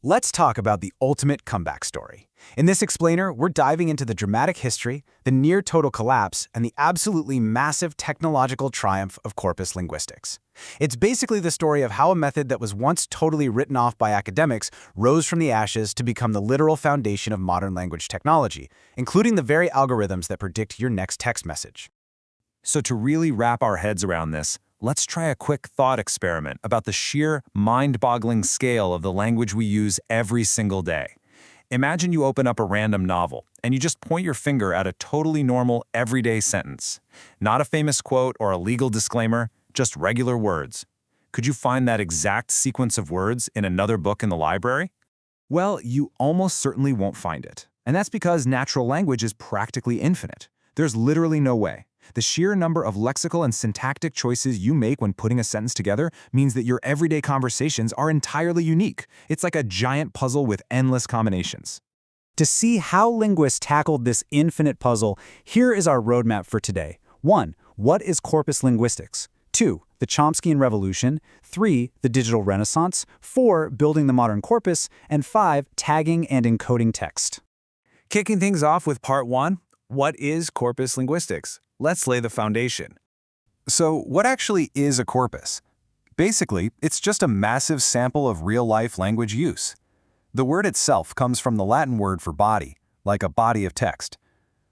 Let's talk about the ultimate comeback story. In this explainer, we're diving into the dramatic history, the near-total collapse, and the absolutely massive technological triumph of corpus linguistics. It's basically the story of how a method that was once totally written off by academics rose from the ashes to become the literal foundation of modern language technology, including the very algorithms that predict your next text message. So to really wrap our heads around this, let's try a quick thought experiment about the sheer mind-boggling scale of the language we use every single day. Imagine you open up a random novel, and you just point your finger at a totally normal, everyday sentence. Not a famous quote or a legal disclaimer, just regular words. Could you find that exact sequence of words in another book in the library? Well, you almost certainly won't find it. And that's because natural language is practically infinite. There's literally no way. The sheer number of lexical and syntactic choices you make when putting a sentence together means that your everyday conversations are entirely unique. It's like a giant puzzle with endless combinations. To see how linguists tackled this infinite puzzle, here is our roadmap for today. 1. What is corpus linguistics? 2. The Chomskyan Revolution. 3. The Digital Renaissance. 4. Building the modern corpus. And 5. Tagging and encoding text. Kicking things off with part 1, what is corpus linguistics? Let's lay the foundation. So, what actually is a corpus? Basically, it's just a massive sample of real-life language use. The word itself comes from the Latin word for body, like a body of text.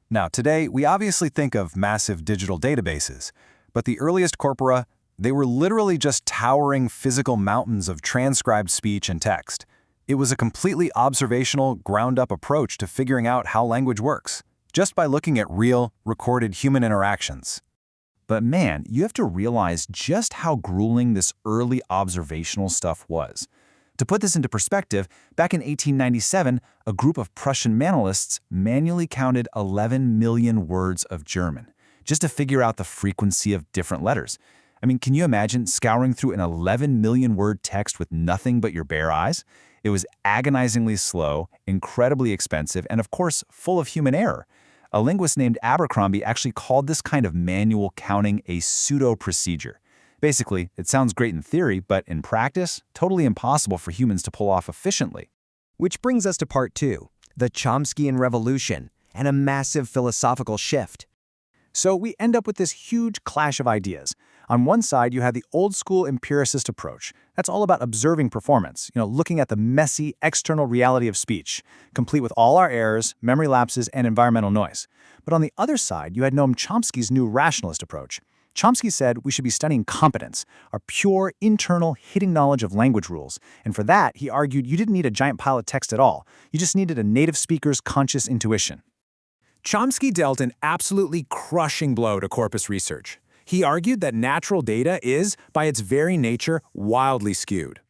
Now, today, we obviously think of massive digital databases, but the earliest corpora, they were literally just towering physical mountains of transcribed speech and text. It was a completely observational, ground-up approach to figuring out how language works, just by looking at real, recorded human interactions. But man, you have to realize just how grueling this early observational stuff was. To put this into perspective, back in 1897, a group of Prussian manualists manually counted 11 million words of German, just to figure out the frequency of different letters. I mean, can you imagine scouring through an 11 million word text with nothing but your bare eyes? It was agonizingly slow, incredibly expensive, and of course, full of human error. A linguist named Abercrombie actually called this kind of manual counting a pseudo-procedure. Basically, it sounds great in theory, but in practice, totally impossible for humans to pull off efficiently. Which brings us to part 2, the Chomskyan Revolution, and a massive philosophical shift. So we end up with this huge clash of ideas. On one side, you had the old-school empiricist approach. That's all about observing performance, looking at the messy, external reality of speech, complete with all our errors, memory lapses, and environmental noise. But on the other side, you had Noam Chomsky's new rationalist approach. Chomsky said we should be studying competence, our pure, internal, hidden knowledge of language rules. And for that, he argued you didn't need a giant pile of text at all. You just needed a native speaker's conscious intuition. Chomsky dealt an absolutely crushing blow to corpus research. He argued that natural data is, by its very nature, wildly skewed.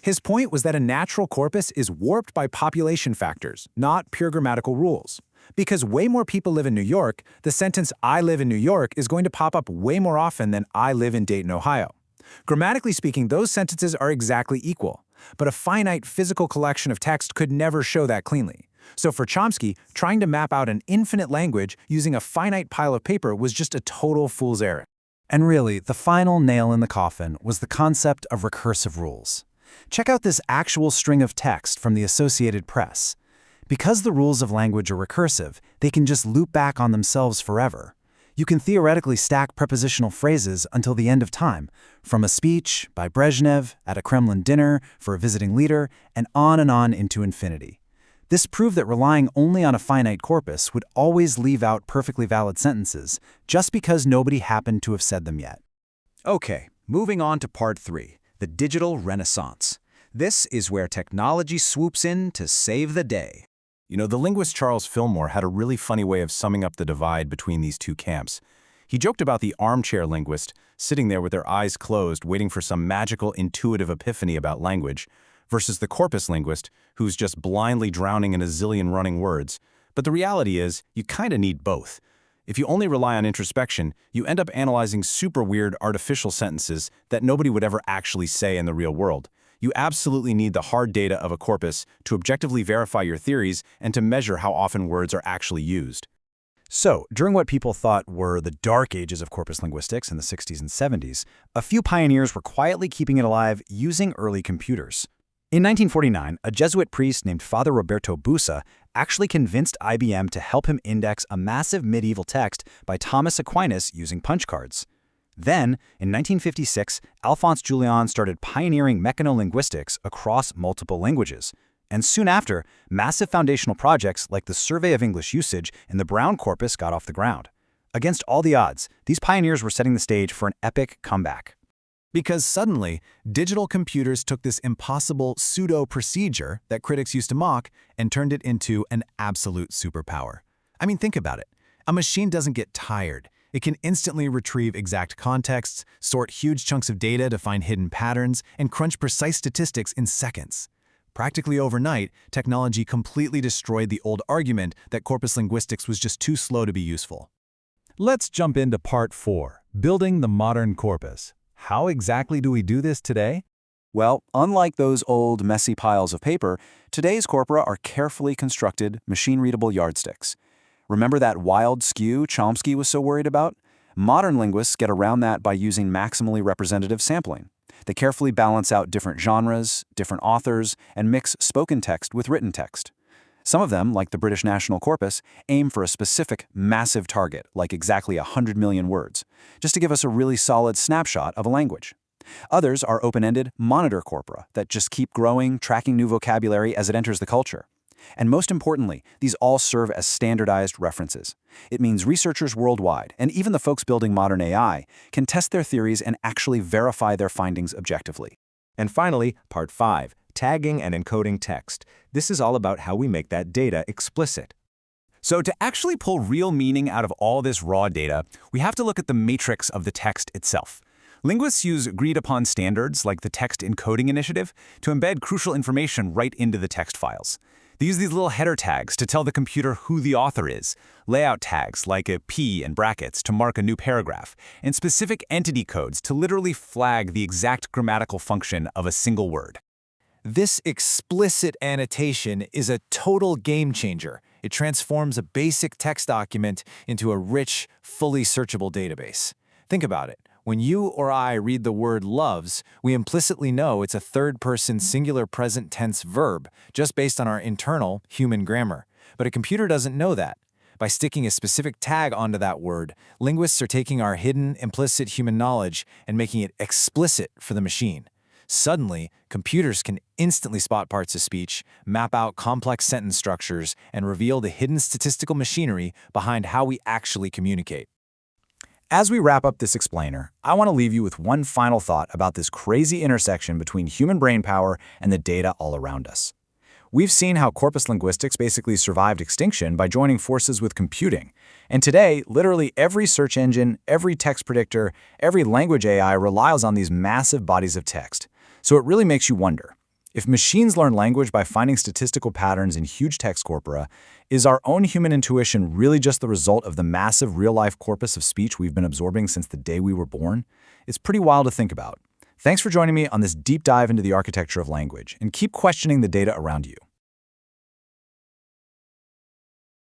His point was that a natural corpus is warped by population factors, not pure grammatical rules. Because way more people live in New York, the sentence "I live in New York" is going to pop up way more often than "I live in Dayton, Ohio." Grammatically speaking, those sentences are exactly equal. But a finite physical collection of text could never show that cleanly. So for Chomsky, trying to map out an infinite language using a finite pile of paper was just a total fool's errand. And really, the final nail in the coffin was the concept of recursive rules. Check out this actual string of text from the Associated Press. Because the rules of language are recursive, they can just loop back on themselves forever. You can theoretically stack prepositional phrases until the end of time, from a speech by Brezhnev at a Kremlin dinner for a visiting leader, and on into infinity. This proved that relying only on a finite corpus would always leave out perfectly valid sentences, just because nobody happened to have said them yet. Okay, moving on to part 3, the Digital Renaissance. This is where technology swoops in to save the day. The linguist Charles Fillmore had a really funny way of summing up the divide between these two camps. He joked about the armchair linguist sitting there with their eyes closed, waiting for some magical intuitive epiphany about language, versus the corpus linguist, who's just blindly drowning in a zillion running words. But the reality is, you kind of need both. If you only rely on introspection, you end up analyzing super weird artificial sentences that nobody would ever actually say in the real world. You absolutely need the hard data of a corpus to objectively verify your theories and to measure how often words are actually used. So, during what people thought were the dark ages of corpus linguistics in the 60s and 70s, a few pioneers were quietly keeping it alive using early computers. In 1949, a Jesuit priest named Father Roberto Busa actually convinced IBM to help him index a massive medieval text by Thomas Aquinas using punch cards. Then, in 1956, Alphonse Julian started pioneering mechanolinguistics across multiple languages. And soon after, massive foundational projects like the Survey of English Usage and the Brown Corpus got off the ground. Against all the odds, these pioneers were setting the stage for an epic comeback. Because suddenly, digital computers took this impossible pseudo-procedure that critics used to mock and turned it into an absolute superpower. I mean, think about it. A machine doesn't get tired. It can instantly retrieve exact contexts, sort huge chunks of data to find hidden patterns, and crunch precise statistics in seconds. Practically overnight, technology completely destroyed the old argument that corpus linguistics was just too slow to be useful. Let's jump into part 4, building the modern corpus. How exactly do we do this today? Well, unlike those old, messy piles of paper, today's corpora are carefully constructed, machine-readable yardsticks. Remember that wild skew Chomsky was so worried about? Modern linguists get around that by using maximally representative sampling. They carefully balance out different genres, different authors, and mix spoken text with written text. Some of them, like the British National Corpus, aim for a specific, massive target, like exactly 100 million words, just to give us a really solid snapshot of a language. Others are open-ended, monitor corpora that just keep growing, tracking new vocabulary as it enters the culture. And most importantly, these all serve as standardized references. It means researchers worldwide, and even the folks building modern AI, can test their theories and actually verify their findings objectively. And finally, part 5, tagging and encoding text. This is all about how we make that data explicit. So to actually pull real meaning out of all this raw data, we have to look at the matrix of the text itself. Linguists use agreed-upon standards like the Text Encoding Initiative to embed crucial information right into the text files. They use these little header tags to tell the computer who the author is, layout tags like a P in brackets to mark a new paragraph, and specific entity codes to literally flag the exact grammatical function of a single word. This explicit annotation is a total game changer. It transforms a basic text document into a rich, fully searchable database. Think about it. When you or I read the word loves, we implicitly know it's a third-person singular present tense verb, just based on our internal human grammar. But a computer doesn't know that. By sticking a specific tag onto that word, linguists are taking our hidden, implicit human knowledge and making it explicit for the machine. Suddenly, computers can instantly spot parts of speech, map out complex sentence structures, and reveal the hidden statistical machinery behind how we actually communicate. As we wrap up this explainer, I want to leave you with one final thought about this crazy intersection between human brain power and the data all around us. We've seen how corpus linguistics basically survived extinction by joining forces with computing. And today, literally every search engine, every text predictor, every language AI relies on these massive bodies of text. So it really makes you wonder, if machines learn language by finding statistical patterns in huge text corpora, is our own human intuition really just the result of the massive real-life corpus of speech we've been absorbing since the day we were born? It's pretty wild to think about. Thanks for joining me on this deep dive into the architecture of language, and keep questioning the data around you.